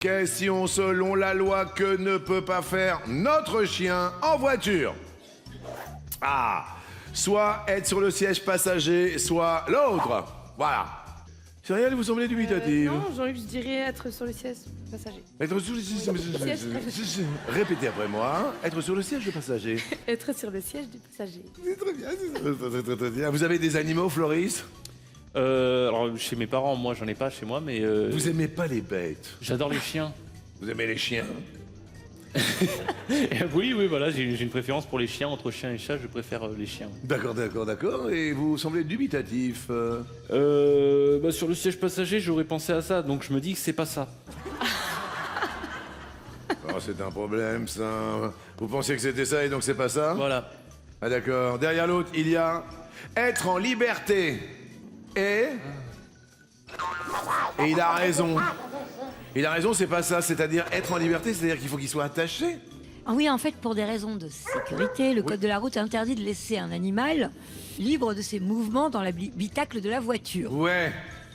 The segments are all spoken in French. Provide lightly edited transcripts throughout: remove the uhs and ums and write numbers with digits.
Question selon la loi que ne peut pas faire notre chien en voiture. Ah, soit être sur le siège passager, soit l'autre. Voilà. Cyril, vous semblez dubitatif. Non, Jean-Luc, je dirais être sur le siège passager. Être sur le siège. Répétez après moi. Être sur le siège de passager. Être sur le siège du passager. C'est très bien, c'est très bien. Vous avez des animaux, Floris? Alors chez mes parents, moi j'en ai pas chez moi, mais Vous aimez pas les bêtes? j'adore les chiens. Vous aimez les chiens? Oui, voilà, j'ai une préférence pour les chiens. Entre chiens et chats, je préfère les chiens. D'accord. Et vous semblez dubitatif. Sur le siège passager, j'aurais pensé à ça, donc je me dis que c'est pas ça. Oh, c'est un problème, ça. Vous pensiez que c'était ça et donc c'est pas ça? Voilà. Ah d'accord. Derrière l'autre, il y a être en liberté. Et il a raison. Il a raison, c'est pas ça. C'est-à-dire être en liberté, c'est-à-dire qu'il faut qu'il soit attaché. Ah oui, en fait, pour des raisons de sécurité, le code de la route interdit de laisser un animal libre de ses mouvements dans l'habitacle de la voiture. Ouais.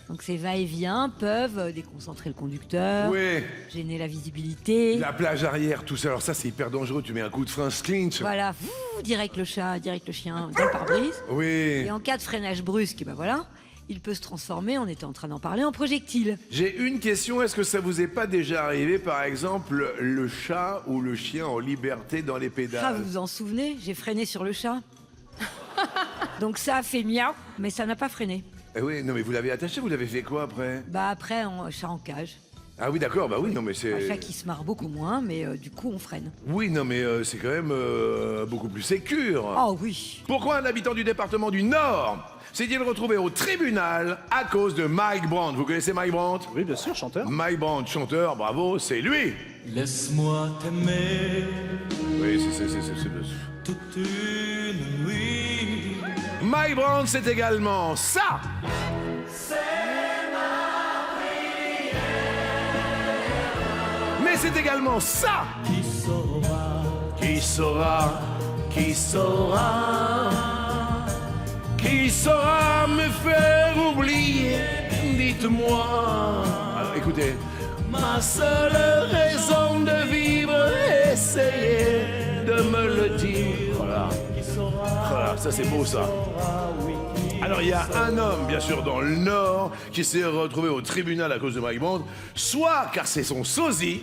Donc ces va-et-vient peuvent déconcentrer le conducteur, Ouais. gêner la visibilité. La plage arrière, tout ça. Alors ça, c'est hyper dangereux. Tu mets un coup de frein, clinch. Voilà, direct le chat, direct le chien, dans le pare-brise. Oui. Et en cas de freinage brusque, ben voilà, il peut se transformer, on était en train d'en parler, en projectile. J'ai une question. Est-ce que ça vous est pas déjà arrivé, par exemple, le chat ou le chien en liberté dans les Ah, pédales? vous vous en souvenez? J'ai freiné sur le chat. Donc ça a fait miaou, mais ça n'a pas freiné. Eh oui, non mais vous l'avez attaché, vous l'avez fait quoi après? Bah après, chat en cage. Ah oui, d'accord, bah oui, non mais Un c'est... chat qui se marre beaucoup moins, mais du coup on freine. Oui, non mais c'est quand même beaucoup plus sécure. Oh oui. Pourquoi un habitant du département du Nord s'est-il retrouvé au tribunal à cause de Mike Brandt? Vous connaissez Mike Brandt? Oui, bien sûr, chanteur. Mike Brandt, chanteur, bravo, c'est lui. Laisse-moi t'aimer Oui, c'est le... toute une nuit. Mike Brandt, c'est également ça. Mais c'est également ça. Qui saura, qui saura, qui saura me faire oublier, dites-moi. Alors écoutez. Ma seule raison de vivre, essayez de me le dire. Voilà, ça c'est beau ça. Alors il y a un homme, bien sûr, dans le Nord, qui s'est retrouvé au tribunal à cause de Mike Brandt, soit car c'est son sosie,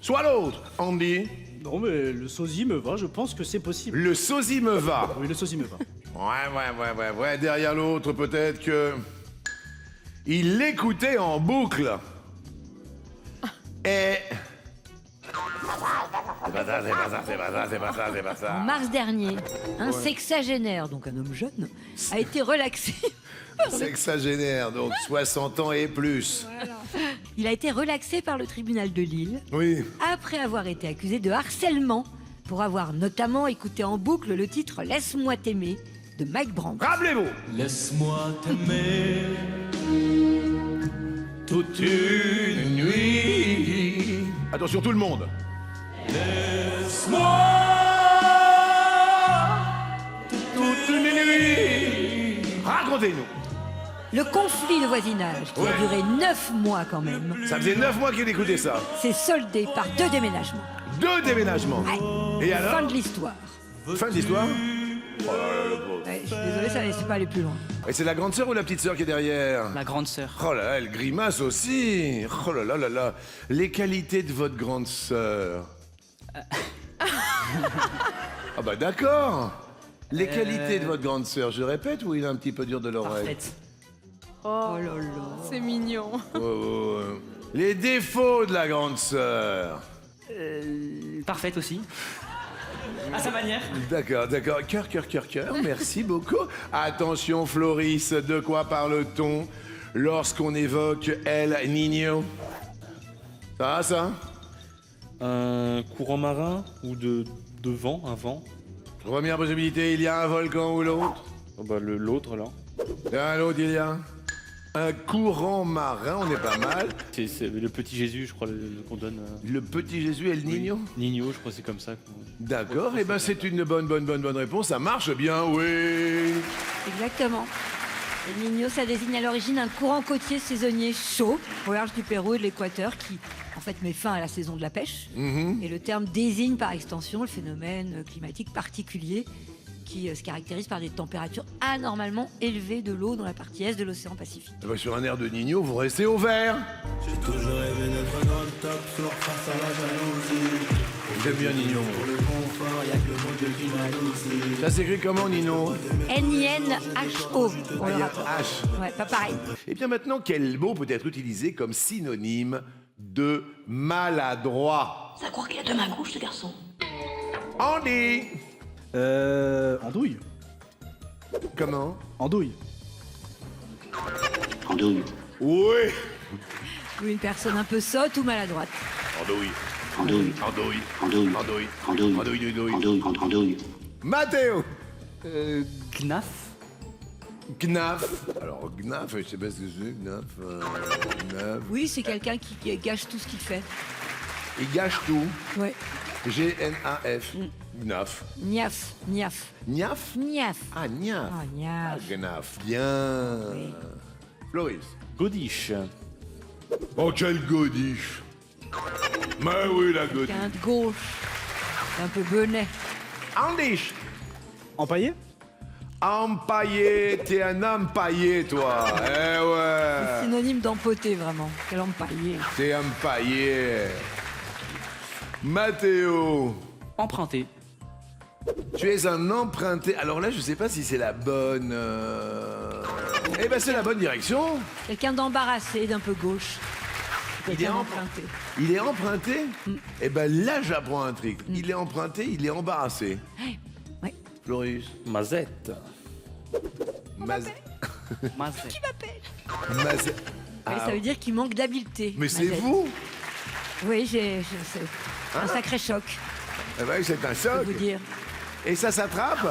soit l'autre. Andy, Non, mais le sosie me va, je pense que c'est possible. le sosie me va. Oui, le sosie me va. Ouais, derrière l'autre, peut-être que... Il l'écoutait en boucle. Et... C'est pas ça. En mars dernier, un sexagénaire, donc un homme jeune, a été relaxé. Sexagénaire, donc 60 ans et plus. Il a été relaxé par le tribunal de Lille Oui. après avoir été accusé de harcèlement pour avoir notamment écouté en boucle le titre Laisse-moi t'aimer de Mike Brandt. Rappelez-vous. Laisse-moi t'aimer Toute une nuit. Attention tout le monde. Laisse-moi Toute une nuit. Racontez-nous. Le conflit de voisinage, qui a duré 9 mois quand même, Ça faisait 9 mois qu'il écoutait ça. s'est soldé par 2 déménagements. 2 déménagements. Et alors? Fin de l'histoire. Fin de l'histoire. Ouais, je suis désolé, ça ne laissait pas aller plus loin. Et c'est la grande sœur ou la petite sœur qui est derrière? Ma grande sœur. Oh là là, elle grimace aussi. Oh là là là là. Les qualités de votre grande sœur. Ah bah d'accord. Les qualités de votre grande sœur, je répète, ou il est un petit peu dur de l'oreille? Parfaite. Oh, Oh là là. c'est mignon. Les défauts de la grande sœur. Parfaite aussi. À sa manière. D'accord. Cœur. Merci beaucoup. Attention, Floris, de quoi parle-t-on lorsqu'on évoque El Niño? Ça va, ça? Un courant marin ou de vent, un vent. Première possibilité, il y a un volcan ou l'autre. Oh bah l'autre là. Derrière l'autre, il y a un courant marin, on est pas mal. C'est le petit Jésus, je crois, qu'on donne. Le petit Jésus El Niño. Nino, je crois que c'est comme ça. D'accord, et ben c'est une bonne réponse, ça marche bien, oui. Exactement. El Niño, ça désigne à l'origine un courant côtier saisonnier chaud au large du Pérou et de l'Équateur qui, en fait, met fin à la saison de la pêche. Et le terme désigne par extension le phénomène climatique particulier qui se caractérise par des températures anormalement élevées de l'eau dans la partie est de l'océan Pacifique. Eh ben, sur un air de Nino, vous restez au vert. J'ai toujours rêvé d'être dans le top floor face à la jalousie. J'aime bien Nino. Pour le confort, y'a que le bon Dieu qui m'adoucit. Ça s'écrit comment, Nino? N-I-N-H-O pour le rapport. H. Ouais, pas pareil. Et bien maintenant, quel mot peut être utilisé comme synonyme de maladroit? Ça croit qu'il a deux mains gauches, ce garçon. Andy. Andouille. Comment? Andouille. Andouille. Oui. Ou une personne un peu sotte ou maladroite. Andouille. Andouille. Andouille. Andouille. Andouille. Andouille. Andouille, andouille. Andouille contre andouille. Mathéo. Gnaf. Gnaf. Alors, Gnaf, je sais pas ce que c'est, Gnaf. Gnaf. Oui, c'est quelqu'un qui gâche tout ce qu'il fait. Il gâche tout. Ouais. G-N-A-F. Gnaf. Niaf, niaf, Gnaf. niaf. Ah, Gnaf. Ah, niaf. Gnaf. Bien. Oui. Floris. Godiche. Oh, quel godiche. Mais oui, la godiche. Quelqu'un de gauche. Un peu bonnet. Andiche. Empaillé. Empaillé, t'es un empaillé, toi. Eh ouais. Synonyme d'empoté, vraiment. Quel empaillé. T'es empaillé. Mathéo. Emprunté. Tu es un emprunté. Alors là, je sais pas si c'est la bonne. Eh ben, c'est la bonne direction. Quelqu'un d'embarrassé, d'un peu gauche. Il est Quelqu'un en- d'emprunté. Il est emprunté. Eh ben là, j'apprends un truc. Il est emprunté, il est embarrassé. Ouais. Floris. Mazette. Maz... Mazette. Maz... Ouais, ça veut dire qu'il manque d'habileté. Mais c'est Mazette. vous. Oui, c'est un sacré choc, Eh ben, c'est un je choc. peux vous dire. Et ça s'attrape.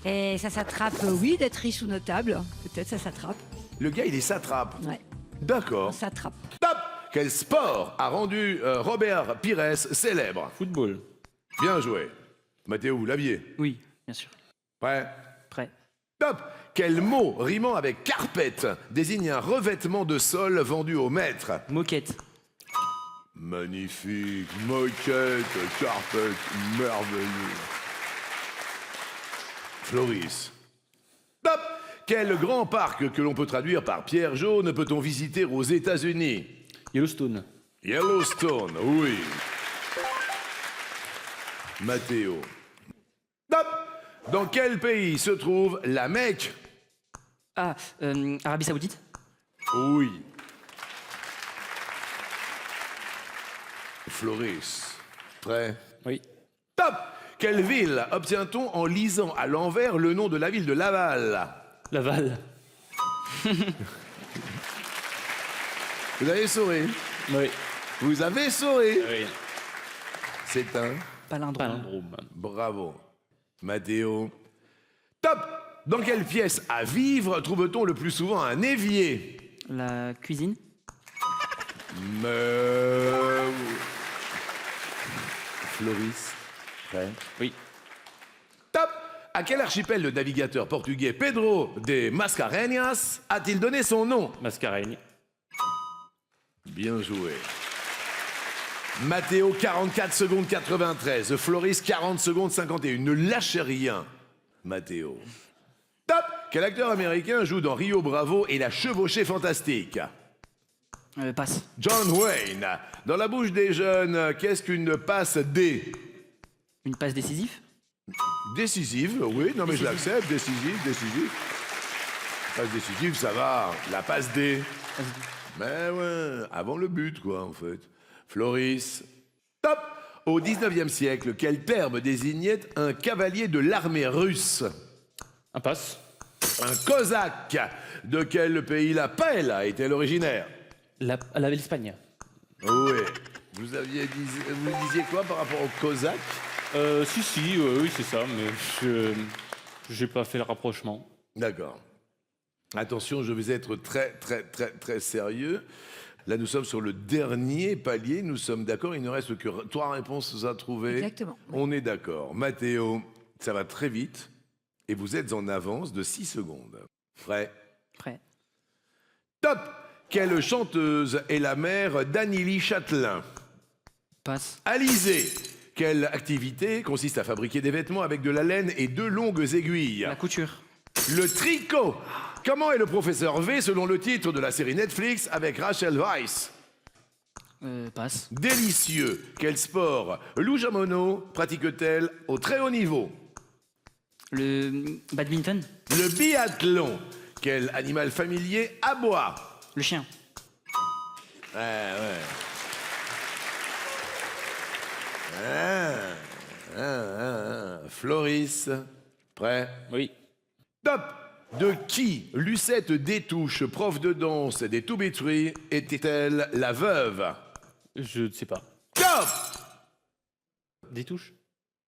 Et ça s'attrape, oui, d'être riche ou notable. Peut-être ça s'attrape. Le gars, il est satrape. Ouais, D'accord. ça s'attrape. Top. Quel sport a rendu Robert Pires célèbre? Football. Bien joué. Mathéo, vous l'aviez. Oui, bien sûr. Prêt? Prêt. Top. Quel mot rimant avec carpette désigne un revêtement de sol vendu au maître? Moquette. Magnifique. Moquette, carpette, merveilleux. Floris. Top. Quel grand parc que l'on peut traduire par Pierre Jaune peut-on visiter aux États-Unis? Yellowstone. Yellowstone, oui. Mathéo. Top. Dans quel pays se trouve la Mecque? Ah, Arabie Saoudite. Oui. Floris. Prêt? Oui. Top. Quelle ville obtient-on en lisant à l'envers le nom de la ville de Laval? Laval. Vous avez souri. Oui. Vous avez souri. Oui. C'est un Palindrome. Palindrome. bravo. Mathéo. Top. Dans quelle pièce à vivre trouve-t-on le plus souvent un évier? La cuisine. Mais... Floris. Prêt? Oui. Top. À quel archipel le navigateur portugais Pedro de Mascarenhas a-t-il donné son nom? Mascareigne. Bien joué. Mathéo, 44 secondes 93. Floris, 40 secondes 51. Ne lâchez rien, Mathéo. Top. Quel acteur américain joue dans Rio Bravo et La Chevauchée Fantastique? Passe. John Wayne. Dans la bouche des jeunes, qu'est-ce qu'une passe D? Une passe décisive. Décisive, oui, non mais je l'accepte, décisive. Passe décisive, ça va. La passe D. Mais ouais, avant le but, quoi, en fait. Floris. Top. Au 19e siècle, quel terme désignait un cavalier de l'armée russe? Impasse. Un cosaque. De quel pays la paella est-elle originaire? L'Espagne. Oui. Vous disiez quoi par rapport au cosaque? Si, oui, c'est ça, mais j'ai pas fait le rapprochement. D'accord. Attention, je vais être très sérieux. Là, nous sommes sur le dernier palier. Nous sommes d'accord. Il ne reste que 3 réponses à trouver. Exactement. On est d'accord. Mathéo, ça va très vite. Et vous êtes en avance de 6 secondes. Prêt? Prêt. Top. Quelle chanteuse est la mère d'Anneli Châtelain? Passe. Alizé. Quelle activité consiste à fabriquer des vêtements avec de la laine et 2 longues aiguilles? La couture. Le tricot. Comment est le professeur V selon le titre de la série Netflix avec Rachel Weisz? Passe. Délicieux. Quel sport Lou Jamono pratique-t-elle au très haut niveau? Le badminton. Le biathlon. Quel animal familier aboie? Le chien. Ouais. Floris. Prêt? Oui. Top. De qui Lucette Détouche, prof de danse des To Be Tree, était-elle la veuve? Je ne sais pas. Top. Des touches?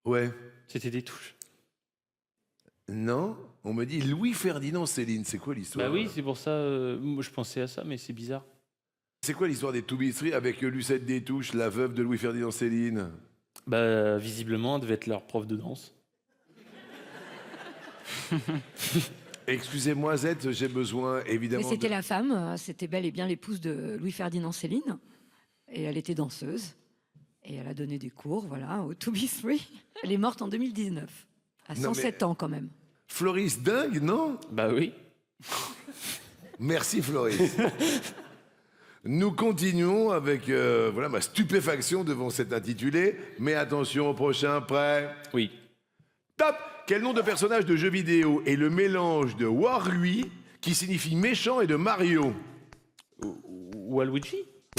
Ouais. C'était des touches. Non, on me dit Louis-Ferdinand Céline. C'est quoi l'histoire? Bah oui, c'est pour ça. Moi, je pensais à ça, mais c'est bizarre. C'est quoi l'histoire des To Be Tree avec Lucette Détouche, la veuve de Louis-Ferdinand Céline? Bah, visiblement, elle devait être leur prof de danse. Excusez-moi, Z, j'ai besoin Mais évidemment. c'était la femme, c'était bel et bien l'épouse de Louis-Ferdinand Céline. Et elle était danseuse. Et elle a donné des cours, voilà, au To Be Free. Elle est morte en 2019, à Non, 107 ans quand même. Floris dingue, non? Bah oui. Merci Floris. Nous continuons avec voilà ma stupéfaction devant cet intitulé. Mais attention au prochain, prêt? Oui. Top. Quel nom de personnage de jeu vidéo est le mélange de Warui, qui signifie méchant, et de Mario? Waluigi?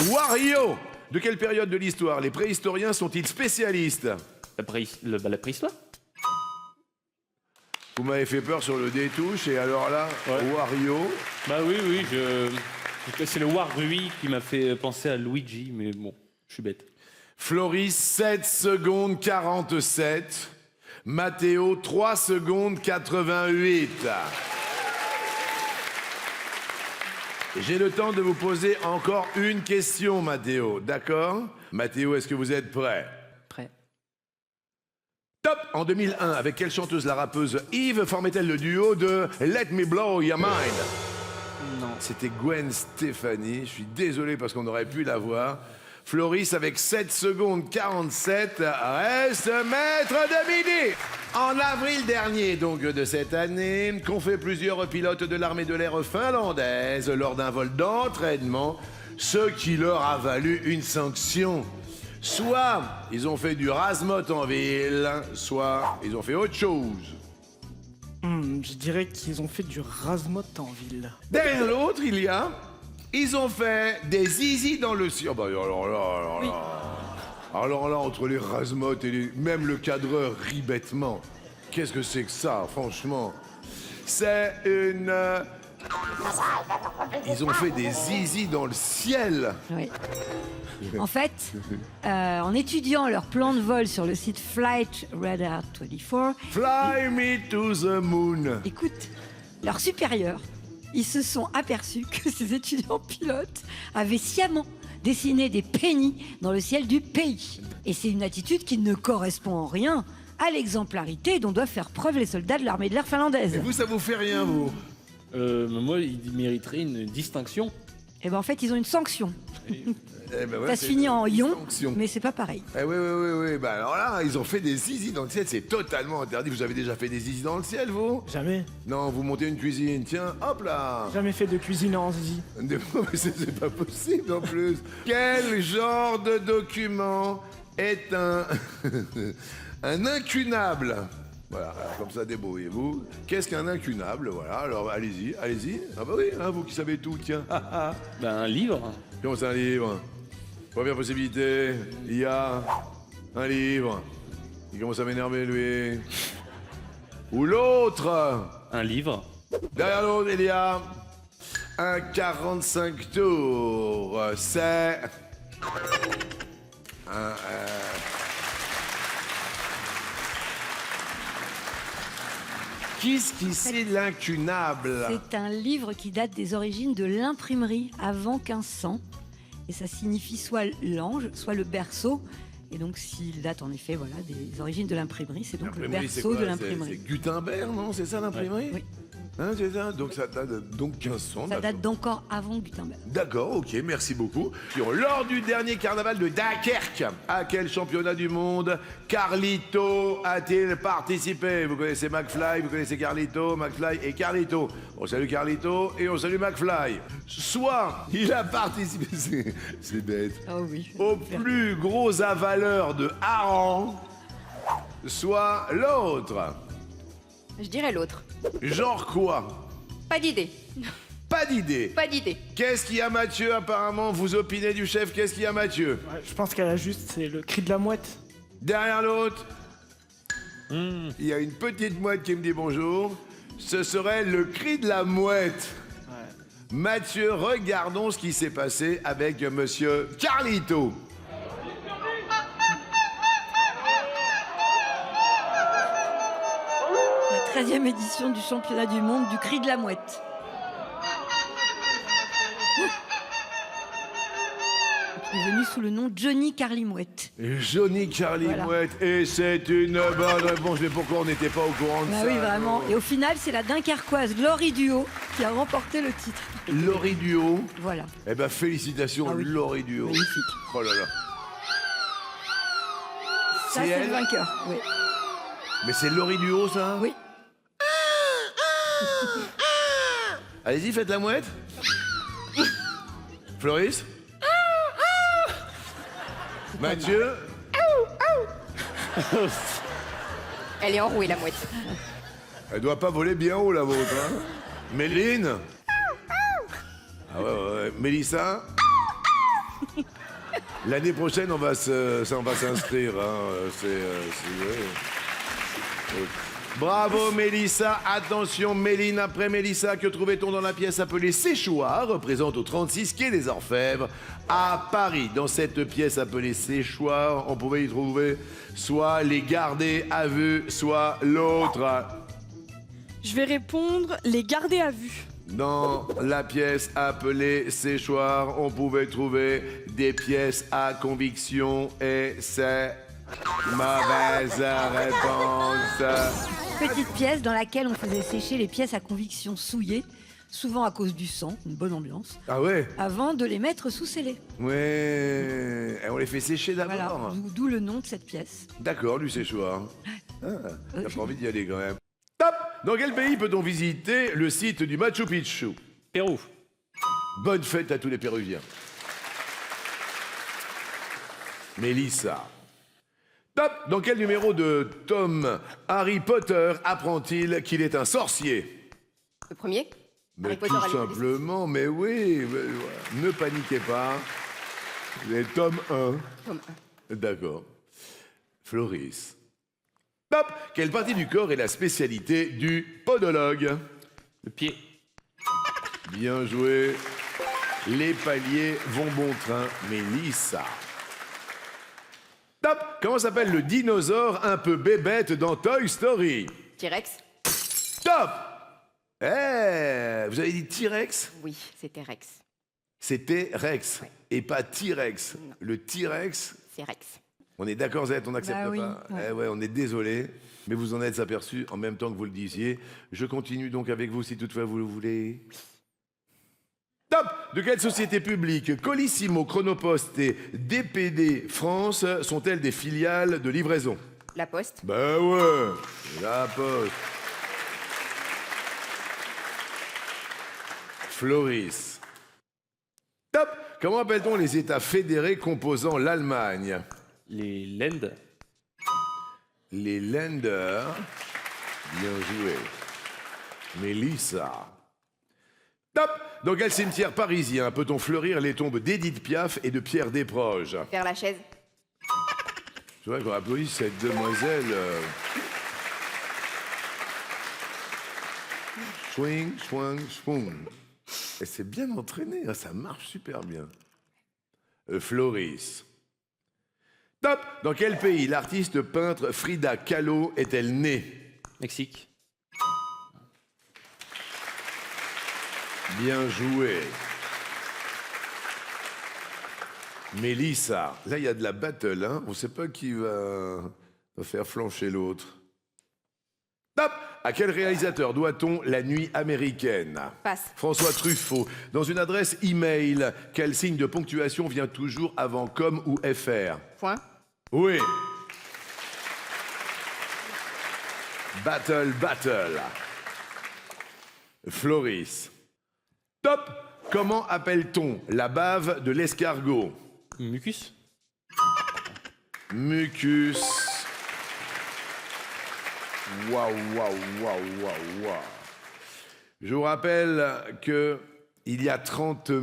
Wario. De quelle période de l'histoire les préhistoriens sont-ils spécialistes? La préhistoire? Vous m'avez fait peur sur le détouche, et alors là, Ouais. Wario. Bah oui, c'est le Warui qui m'a fait penser à Luigi, mais bon, je suis bête. Floris, 7 secondes 47. Mathéo, 3 secondes 88. J'ai le temps de vous poser encore une question, Mathéo. D'accord? Mathéo, est-ce que vous êtes prêt? Prêt. Top! En 2001, avec quelle chanteuse la rappeuse Yves formait-elle le duo de Let Me Blow Your Mind? Non. C'était Gwen Stefani. Je suis désolé parce qu'on aurait pu la voir. Floris, avec 7 secondes 47, reste maître de midi. En avril dernier, donc de cette année, qu'ont fait plusieurs pilotes de l'armée de l'air finlandaise lors d'un vol d'entraînement, ce qui leur a valu une sanction. Soit ils ont fait du razmot en ville, soit ils ont fait autre chose. Je dirais qu'ils ont fait du razmot en ville. Derrière l'autre, il y a... Ils ont fait des zizi dans le ciel. Bah, alors là, entre les razmotes et même le cadreur rit bêtement. Qu'est-ce que c'est que ça, franchement? C'est une... Ils ont fait des zizi dans le ciel. Oui. En fait, en étudiant leur plan de vol sur le site Flight Radar 24, Fly me to the moon. écoute, leurs supérieurs, ils se sont aperçus que ces étudiants pilotes avaient sciemment dessiné des pennies dans le ciel du pays. Et c'est une attitude qui ne correspond en rien à l'exemplarité dont doivent faire preuve les soldats de l'armée de l'air finlandaise. Et vous, ça vous fait rien, vous? Moi, il mériterait une distinction. Et ben en fait, ils ont une sanction. Eh ben ouais, Ça se c'est finit en une ion, sanction. mais c'est pas pareil. Eh oui. Bah alors là, ils ont fait des zizi dans le ciel, c'est totalement interdit. Vous avez déjà fait des zizi dans le ciel, vous? Jamais. Non, vous montez une cuisine, tiens, hop là. Jamais fait de cuisine en zizi. C'est pas possible en plus. Quel genre de document est un un incunable? Voilà, alors, comme ça, débrouillez-vous. Qu'est-ce qu'un incunable? Voilà, alors allez-y. Ah bah oui, hein, vous qui savez tout, tiens. Ben, un livre. Comment c'est un livre? Première possibilité, il y a un livre. Il commence à m'énerver, lui. Ou l'autre. Un livre. Derrière l'autre, il y a un 45 tours. C'est un... Qu'est-ce qui c'est l'incunable? C'est un livre qui date des origines de l'imprimerie avant 1500. Et ça signifie soit l'ange, soit le berceau. Et donc, s'il date en effet des origines de l'imprimerie, c'est donc le L'imprimerie, c'est berceau quoi? de C'est l'imprimerie. Gutenberg, non? C'est ça l'imprimerie? Oui. Hein, c'est ça. Donc ça date donc 1500. Ça date d'encore avant Gutenberg. D'accord, ok, merci beaucoup. Lors du dernier carnaval de Dunkerque, à quel championnat du monde Carlito a-t-il participé? Vous connaissez McFly, vous connaissez Carlito, McFly et Carlito. On salue Carlito et on salue McFly. Soit il a participé, c'est bête, Ah oui. au plus gros avaleur de hareng, soit l'autre. Je dirais l'autre. Genre quoi? Pas d'idée. Pas d'idée. Pas d'idée. Qu'est-ce qu'il y a, Mathieu? Apparemment, vous opinez du chef. Qu'est-ce qu'il y a, Mathieu? Ouais, je pense qu'elle a juste, c'est le cri de la mouette. Derrière l'autre, il y a une petite mouette qui me dit bonjour. Ce serait le cri de la mouette. Mathieu, regardons ce qui s'est passé avec monsieur Carlito. La 13e édition du championnat du monde du cri de la mouette. Il est venu sous le nom Johnny Carly Mouette. Johnny Carly Voilà. Mouette. Et c'est une bonne réponse. Mais pourquoi on n'était pas au courant de Bah ça? oui, vraiment. Et au final, c'est la Dunkerquoise Glory Duo qui a remporté le titre. Laurie Duo. Voilà. Eh ben, félicitations, Ah oui. Laurie Duo. Magnifique. Oh là là. Ça, C'est c'est elle le vainqueur. Oui. Mais c'est Laurie Duo, ça? Oui. Allez-y, faites la mouette. Floris. Mathieu. Elle est enrouée, la mouette. Elle doit pas voler bien haut, la vôtre. Hein. Méline. Ah ouais, ouais. Mélissa. L'année prochaine, on va s'inscrire. Hein. Bravo Mélissa, attention Méline, après Mélissa, que trouvait-on dans la pièce appelée Séchoir, représente au 36 quai des Orfèvres, à Paris. Dans cette pièce appelée Séchoir, on pouvait y trouver soit les gardés à vue, soit l'autre. Je vais répondre les garder à vue. Dans la pièce appelée Séchoir, on pouvait trouver des pièces à conviction et c'est mauvaise réponse. Petite pièce dans laquelle on faisait sécher les pièces à conviction souillées, souvent à cause du sang, une bonne ambiance, Ah ouais? avant de les mettre sous scellé. Ouais, et on les fait sécher d'abord. Voilà, d'où le nom de cette pièce. D'accord, du séchoir. Ah, t'as pas envie d'y aller quand même. Top! Dans quel pays peut-on visiter le site du Machu Picchu? Pérou. Bonne fête à tous les Péruviens. Mélissa. Top! Dans quel numéro de Tom Harry Potter apprend-il qu'il est un sorcier? Le premier. Mais Harry Potter tout à l'école des- simplement, mais oui, ne paniquez pas. Vous êtes tome 1. Tome D'accord. Floris. Top! Quelle partie du corps est la spécialité du podologue? Le pied. Bien joué. Les paliers vont bon train. Mélissa. Top! Comment s'appelle le dinosaure un peu bébête dans Toy Story? T-Rex. Top! Eh, vous avez dit T-Rex? Oui, c'était Rex. C'était Rex Ouais. et pas T-Rex. Non. Le T-Rex, C'est Rex. on est d'accord, Zette, on n'accepte Bah oui, pas. ouais. Eh ouais, on est désolé, mais vous en êtes aperçu en même temps que vous le disiez. Je continue donc avec vous si toutefois vous le voulez. Top! De quelle société publique Colissimo, Chronopost et DPD France sont-elles des filiales de livraison? La Poste. Ben ouais, la Poste. Floris. Top! Comment appelle-t-on les États fédérés composant l'Allemagne? Les Landes. Les Länder. Bien joué. Mélissa. Top! Dans quel cimetière parisien peut-on fleurir les tombes d'Édith Piaf et de Pierre Desproges? Faire la chaise. C'est vrai qu'on applaudit cette demoiselle. Swing, swing, swing. Elle s'est bien entraînée, hein, ça marche super bien. Floris. Top! Dans quel pays l'artiste peintre Frida Kahlo est-elle née? Mexique. Bien joué. Mélissa. Là, il y a de la battle, hein. On ne sait pas qui va faire flancher l'autre. Top. À quel réalisateur doit-on La Nuit américaine? Passe. François Truffaut. Dans une adresse email, quel signe de ponctuation vient toujours avant com ou fr? Point. Oui. Battle. Floris. Top. Comment appelle-t-on la bave de l'escargot? Mucus. Mucus. Waouh. Je vous rappelle que il y a 30 000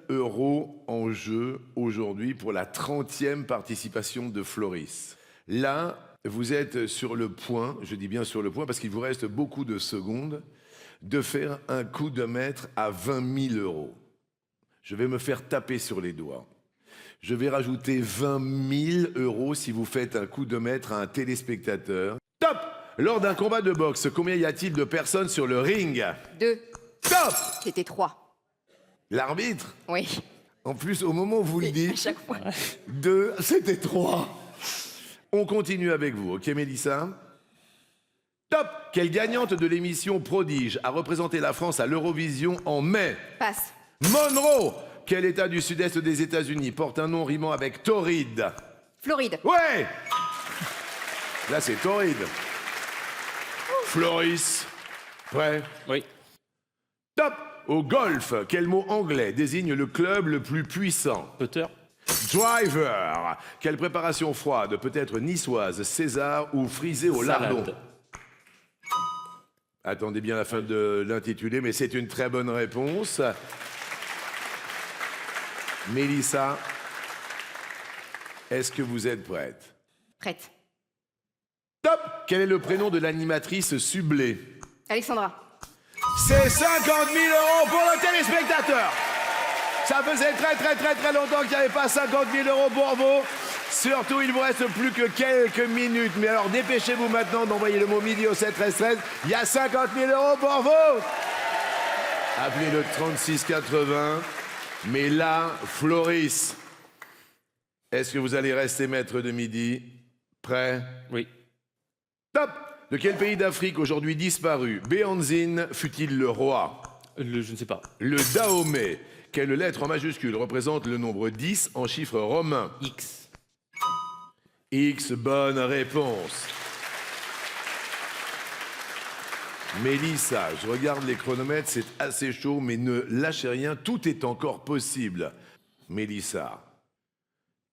€ en jeu aujourd'hui pour la 30e participation de Floris. Là, vous êtes sur le point, je dis bien sur le point parce qu'il vous reste beaucoup de secondes, de faire un coup de maître à 20 000 €. Je vais me faire taper sur les doigts. Je vais rajouter 20 000 € si vous faites un coup de maître à un téléspectateur. Top! Lors d'un combat de boxe, combien y a-t-il de personnes sur le ring? 2. Top! C'était 3. L'arbitre? Oui. En plus, au moment où vous le À dites, chaque fois. 2, c'était 3. On continue avec vous, ok Mélissa? Top! Quelle gagnante de l'émission Prodige a représenté la France à l'Eurovision en mai? Passe. Monroe! Quel état du sud-est des États-Unis porte un nom rimant avec torride? Floride. Ouais! Là, c'est torride. Floris. Prêt? Oui. Top! Au golf, quel mot anglais désigne le club le plus puissant? Putter. Driver. Quelle préparation froide peut être niçoise, César ou frisée au lardon? Salade. Attendez bien la fin de l'intitulé, mais c'est une très bonne réponse. Mélissa, est-ce que vous êtes prête? Prête. Top! Quel est le prénom de l'animatrice Sublé? Alexandra. C'est 50 000 € pour le téléspectateur. Ça faisait très longtemps qu'il n'y avait pas 50 000 € pour vous. Surtout, il vous reste plus que quelques minutes. Mais alors, dépêchez-vous maintenant d'envoyer le mot midi au 7 13 13. Il y a 50 000 € pour vous. Appelez le 36 80. Mais là, Floris, est-ce que vous allez rester maître de midi? Prêt? Oui. Top! De quel pays d'Afrique aujourd'hui disparu Béanzine fut-il le roi? Je ne sais pas. Le Dahomey. Quelle lettre en majuscule représente le nombre 10 en chiffres romains? X. X, bonne réponse. Mélissa, je regarde les chronomètres, c'est assez chaud, mais ne lâchez rien, tout est encore possible. Mélissa.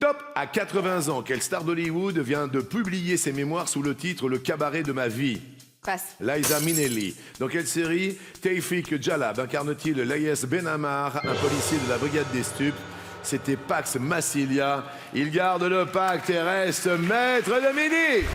Top! À 80 ans, quelle star d'Hollywood vient de publier ses mémoires sous le titre Le cabaret de ma vie? Passe. Liza Minnelli. Dans quelle série Tawfiq Jalab incarne-t-il Layes Benamar, un policier de la brigade des stupes? C'était Pax Massilia. Il garde le pacte et reste maître de midi.